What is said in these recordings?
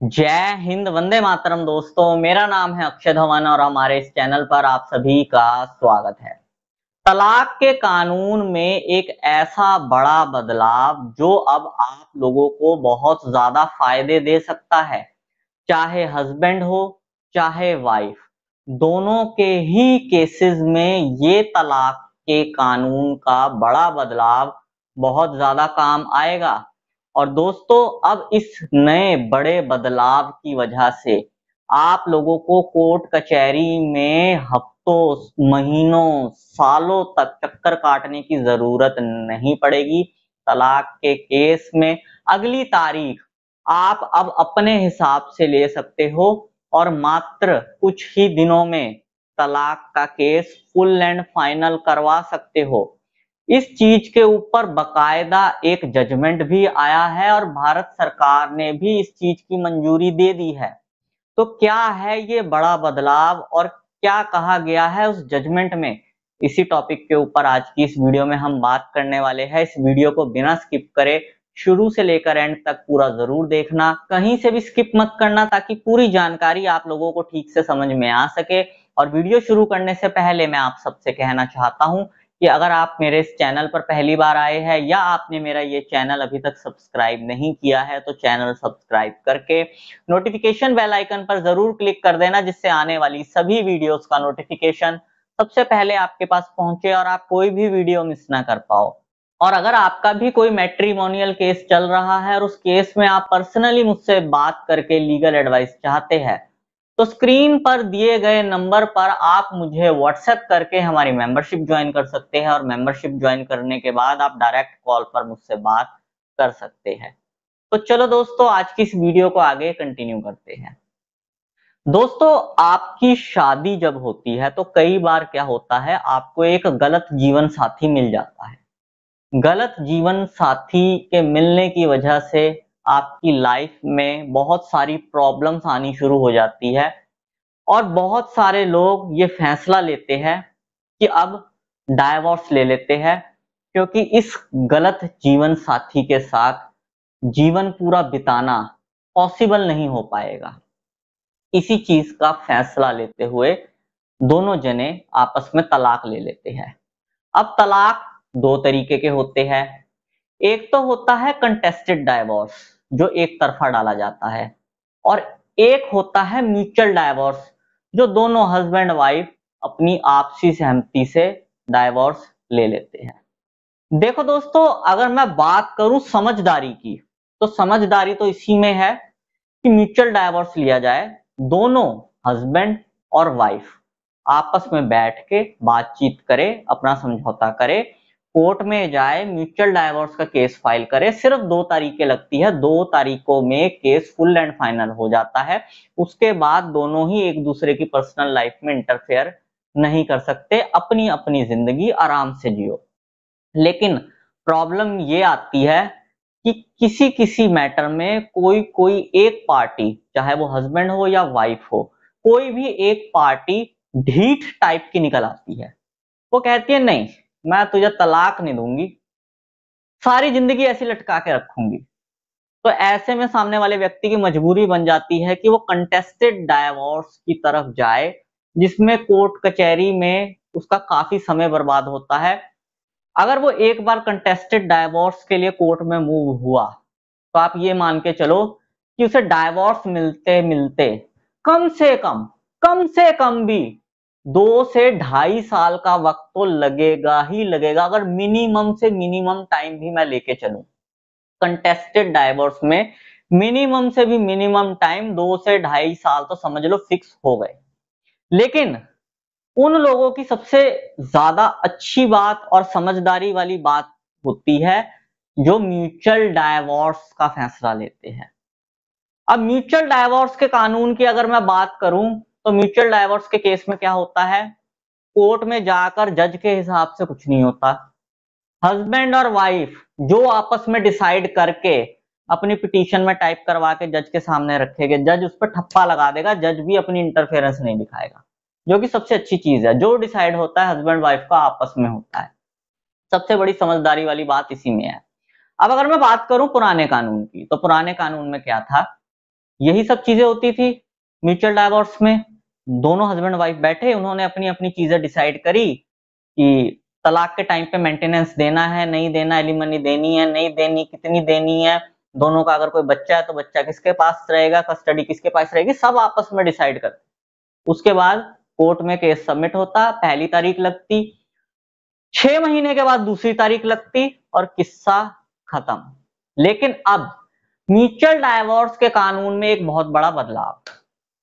जय हिंद, वंदे मातरम। दोस्तों, मेरा नाम है अक्षय धवन और हमारे इस चैनल पर आप सभी का स्वागत है। तलाक के कानून में एक ऐसा बड़ा बदलाव जो अब आप लोगों को बहुत ज्यादा फायदे दे सकता है। चाहे हस्बैंड हो चाहे वाइफ, दोनों के ही केसेस में ये तलाक के कानून का बड़ा बदलाव बहुत ज्यादा काम आएगा। और दोस्तों, अब इस नए बड़े बदलाव की वजह से आप लोगों को कोर्ट कचहरी में हफ्तों, महीनों, सालों तक चक्कर काटने की जरूरत नहीं पड़ेगी। तलाक के केस में अगली तारीख आप अब अपने हिसाब से ले सकते हो और मात्र कुछ ही दिनों में तलाक का केस फुल एंड फाइनल करवा सकते हो। इस चीज के ऊपर बकायदा एक जजमेंट भी आया है और भारत सरकार ने भी इस चीज की मंजूरी दे दी है। तो क्या है ये बड़ा बदलाव और क्या कहा गया है उस जजमेंट में, इसी टॉपिक के ऊपर आज की इस वीडियो में हम बात करने वाले हैं। इस वीडियो को बिना स्किप करे शुरू से लेकर एंड तक पूरा जरूर देखना, कहीं से भी स्किप मत करना, ताकि पूरी जानकारी आप लोगों को ठीक से समझ में आ सके। और वीडियो शुरू करने से पहले मैं आप सबसे कहना चाहता हूं कि अगर आप मेरे इस चैनल पर पहली बार आए हैं या आपने मेरा ये चैनल अभी तक सब्सक्राइब नहीं किया है, तो चैनल सब्सक्राइब करके नोटिफिकेशन बेल आइकन पर जरूर क्लिक कर देना, जिससे आने वाली सभी वीडियोस का नोटिफिकेशन सबसे पहले आपके पास पहुंचे और आप कोई भी वीडियो मिस ना कर पाओ। और अगर आपका भी कोई मैट्रिमोनियल केस चल रहा है और उस केस में आप पर्सनली मुझसे बात करके लीगल एडवाइस चाहते हैं, तो स्क्रीन पर दिए गए नंबर पर आप मुझे व्हाट्सएप करके हमारी मेंबरशिप ज्वाइन कर सकते हैं और मेंबरशिप ज्वाइन करने के बाद आप डायरेक्ट कॉल पर मुझसे बात कर सकते हैं। तो चलो दोस्तों, आज की इस वीडियो को आगे कंटिन्यू करते हैं। दोस्तों, आपकी शादी जब होती है तो कई बार क्या होता है, आपको एक गलत जीवन साथी मिल जाता है। गलत जीवन साथी के मिलने की वजह से आपकी लाइफ में बहुत सारी प्रॉब्लम्स आनी शुरू हो जाती है और बहुत सारे लोग ये फैसला लेते हैं कि अब डाइवोर्स ले लेते हैं, क्योंकि इस गलत जीवन साथी के साथ जीवन पूरा बिताना पॉसिबल नहीं हो पाएगा। इसी चीज का फैसला लेते हुए दोनों जने आपस में तलाक ले लेते हैं। अब तलाक दो तरीके के होते हैं। एक तो होता है कंटेस्टेड डाइवोर्स, जो एक तरफा डाला जाता है, और एक होता है म्यूचुअल डाइवोर्स, जो दोनों हस्बैंड वाइफ अपनी आपसी सहमति से डाइवोर्स ले लेते हैं। देखो दोस्तों, अगर मैं बात करूं समझदारी की, तो समझदारी तो इसी में है कि म्यूचुअल डाइवोर्स लिया जाए। दोनों हस्बैंड और वाइफ आपस में बैठ के बातचीत करे, अपना समझौता करे, कोर्ट में जाए, म्यूचुअल डाइवोर्स का केस फाइल करे। सिर्फ 2 तारीखें लगती है, 2 तारीखों में केस फुल एंड फाइनल हो जाता है। उसके बाद दोनों ही एक दूसरे की पर्सनल लाइफ में इंटरफेयर नहीं कर सकते, अपनी अपनी जिंदगी आराम से जियो। लेकिन प्रॉब्लम ये आती है कि किसी किसी मैटर में कोई कोई एक पार्टी, चाहे वो हस्बैंड हो या वाइफ हो, कोई भी एक पार्टी ढीठ टाइप की निकल आती है। वो कहती है, नहीं, मैं तुझे तलाक नहीं दूंगी, सारी जिंदगी ऐसी लटका के रखूंगी। तो ऐसे में सामने वाले व्यक्ति की मजबूरी बन जाती है कि वो कंटेस्टेड डाइवोर्स की तरफ जाए, जिसमें कोर्ट कचहरी में उसका काफी समय बर्बाद होता है। अगर वो एक बार कंटेस्टेड डाइवोर्स के लिए कोर्ट में मूव हुआ, तो आप ये मान के चलो कि उसे डाइवोर्स मिलते मिलते कम से कम भी 2 से ढाई साल का वक्त तो लगेगा ही लगेगा, अगर मिनिमम से मिनिमम टाइम भी मैं लेके चलूं। कंटेस्टेड डाइवोर्स में मिनिमम से भी मिनिमम टाइम 2 से ढाई साल तो समझ लो फिक्स हो गए। लेकिन उन लोगों की सबसे ज्यादा अच्छी बात और समझदारी वाली बात होती है जो म्यूचुअल डाइवोर्स का फैसला लेते हैं। अब म्यूचुअल डाइवोर्स के कानून की अगर मैं बात करूं, तो म्यूचुअल डाइवोर्स के केस में क्या होता है, कोर्ट में जाकर जज के हिसाब से कुछ नहीं होता। हस्बैंड और वाइफ जो आपस में डिसाइड करके अपनी पिटीशन में टाइप करवा के जज के सामने रखेंगे, जज उस पर ठप्पा लगा देगा, जज भी अपनी इंटरफेरेंस नहीं दिखाएगा, जो कि सबसे अच्छी चीज है। जो डिसाइड होता है हस्बैंड वाइफ का आपस में होता है। सबसे बड़ी समझदारी वाली बात इसी में है। अब अगर मैं बात करूं पुराने कानून की, तो पुराने कानून में क्या था यही सब चीजें होती थी म्यूचुअल डाइवोर्स में। दोनों हस्बैंड वाइफ बैठे, उन्होंने अपनी अपनी चीजें डिसाइड करी कि तलाक के टाइम पे मेंटेनेंस देना है नहीं देना, एलिमनी देनी है नहीं देनी, कितनी देनी है, दोनों का अगर कोई बच्चा है तो बच्चा किसके पास रहेगा, कस्टडी किसके पास रहेगी, सब आपस में डिसाइड करते। उसके बाद कोर्ट में केस सबमिट होता, पहली तारीख लगती, 6 महीने के बाद दूसरी तारीख लगती और किस्सा खत्म। लेकिन अब म्यूचुअल डाइवोर्स के कानून में एक बहुत बड़ा बदलाव,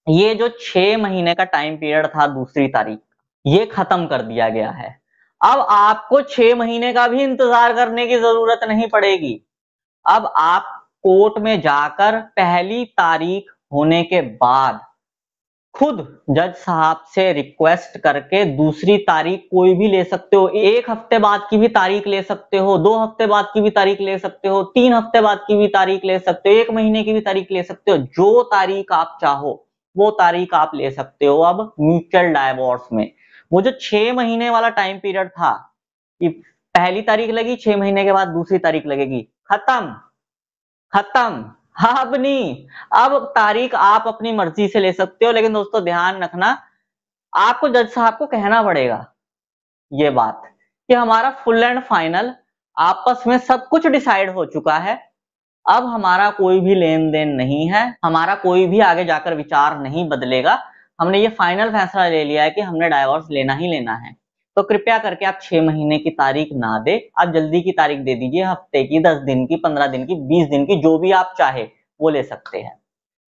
ये जो 6 महीने का टाइम पीरियड था दूसरी तारीख, ये खत्म कर दिया गया है। अब आपको 6 महीने का भी इंतजार करने की जरूरत नहीं पड़ेगी। अब आप कोर्ट में जाकर पहली तारीख होने के बाद खुद जज साहब से रिक्वेस्ट करके दूसरी तारीख कोई भी ले सकते हो। 1 हफ्ते बाद की भी तारीख ले सकते हो, 2 हफ्ते बाद की भी तारीख ले सकते हो, 3 हफ्ते बाद की भी तारीख ले सकते हो, 1 महीने की भी तारीख ले सकते हो। जो तारीख आप चाहो वो तारीख आप ले सकते हो। अब म्यूचुअल डाइवोर्स में वो जो 6 महीने वाला टाइम पीरियड था कि पहली तारीख लगी, 6 महीने के बाद दूसरी तारीख लगेगी, खत्म खत्म। हाँ, अब नहीं, अब तारीख आप अपनी मर्जी से ले सकते हो। लेकिन दोस्तों ध्यान रखना, आपको जज साहब को कहना पड़ेगा ये बात कि हमारा फुल एंड फाइनल आपस में सब कुछ डिसाइड हो चुका है, अब हमारा कोई भी लेन देन नहीं है, हमारा कोई भी आगे जाकर विचार नहीं बदलेगा, हमने ये फाइनल फैसला ले लिया है कि हमने डाइवोर्स लेना ही लेना है। तो कृपया करके आप 6 महीने की तारीख ना दे, आप जल्दी की तारीख दे दीजिए, हफ्ते की, 10 दिन की, 15 दिन की, 20 दिन की, जो भी आप चाहे वो ले सकते हैं।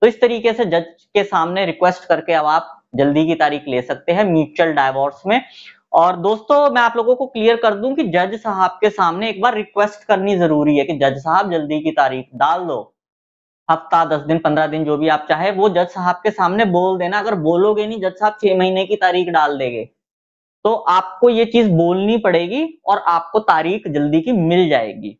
तो इस तरीके से जज के सामने रिक्वेस्ट करके अब आप जल्दी की तारीख ले सकते हैं म्यूचुअल डाइवोर्स में। और दोस्तों मैं आप लोगों को क्लियर कर दूं कि जज साहब के सामने एक बार रिक्वेस्ट करनी जरूरी है कि जज साहब जल्दी की तारीख डाल दो, हफ्ता, 10 दिन, 15 दिन, जो भी आप चाहे वो जज साहब के सामने बोल देना। अगर बोलोगे नहीं, जज साहब 6 महीने की तारीख डाल देंगे, तो आपको ये चीज बोलनी पड़ेगी और आपको तारीख जल्दी की मिल जाएगी।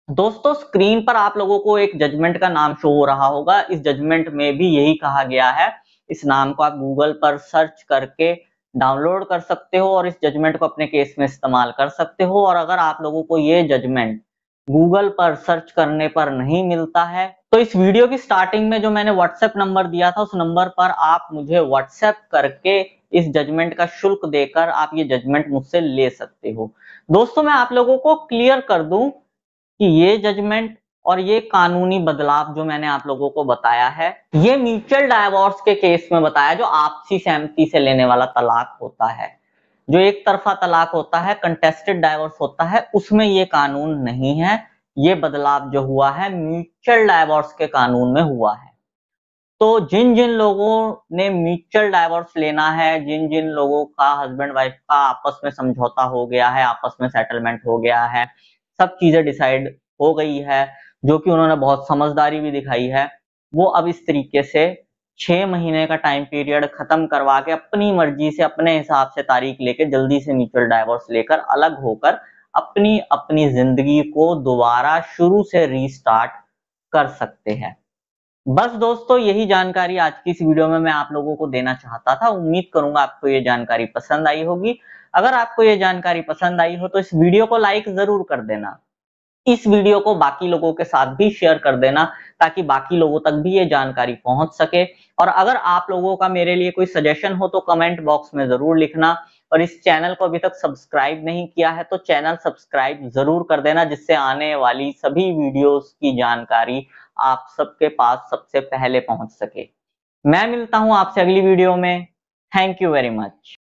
दोस्तों स्क्रीन पर आप लोगों को एक जजमेंट का नाम शो हो रहा होगा, इस जजमेंट में भी यही कहा गया है। इस नाम को आप गूगल पर सर्च करके डाउनलोड कर सकते हो और इस जजमेंट को अपने केस में इस्तेमाल कर सकते हो। और अगर आप लोगों को ये जजमेंट गूगल पर सर्च करने पर नहीं मिलता है तो इस वीडियो की स्टार्टिंग में जो मैंने व्हाट्सएप नंबर दिया था, उस नंबर पर आप मुझे व्हाट्सएप करके इस जजमेंट का शुल्क देकर आप ये जजमेंट मुझसे ले सकते हो। दोस्तों मैं आप लोगों को क्लियर कर दूं कि ये जजमेंट और ये कानूनी बदलाव जो मैंने आप लोगों को बताया है, ये म्यूचुअल डाइवोर्स के केस में बताया, जो आपसी सहमति से लेने वाला तलाक होता है, जो एक तरफा तलाक होता है, कंटेस्टेड डाइवोर्स होता है, उसमें ये कानून नहीं है। ये बदलाव जो हुआ है म्यूचुअल डाइवोर्स के कानून में हुआ है। तो जिन जिन लोगों ने म्यूचुअल डाइवोर्स लेना है, जिन जिन लोगों का हस्बैंड वाइफ का आपस में समझौता हो गया है, आपस में सेटलमेंट हो गया है, सब चीजें डिसाइड हो गई है, जो कि उन्होंने बहुत समझदारी भी दिखाई है, वो अब इस तरीके से 6 महीने का टाइम पीरियड खत्म करवा के अपनी मर्जी से अपने हिसाब से तारीख लेके जल्दी से म्यूचुअल डाइवोर्स लेकर अलग होकर अपनी अपनी जिंदगी को दोबारा शुरू से रीस्टार्ट कर सकते हैं। बस दोस्तों यही जानकारी आज की इस वीडियो में मैं आप लोगों को देना चाहता था। उम्मीद करूंगा आपको ये जानकारी पसंद आई होगी। अगर आपको ये जानकारी पसंद आई हो तो इस वीडियो को लाइक जरूर कर देना, इस वीडियो को बाकी लोगों के साथ भी शेयर कर देना ताकि बाकी लोगों तक भी ये जानकारी पहुंच सके। और अगर आप लोगों का मेरे लिए कोई सजेशन हो तो कमेंट बॉक्स में जरूर लिखना। और इस चैनल को अभी तक सब्सक्राइब नहीं किया है तो चैनल सब्सक्राइब जरूर कर देना, जिससे आने वाली सभी वीडियोस की जानकारी आप सबके पास सबसे पहले पहुंच सके। मैं मिलता हूं आपसे अगली वीडियो में। Thank you very much.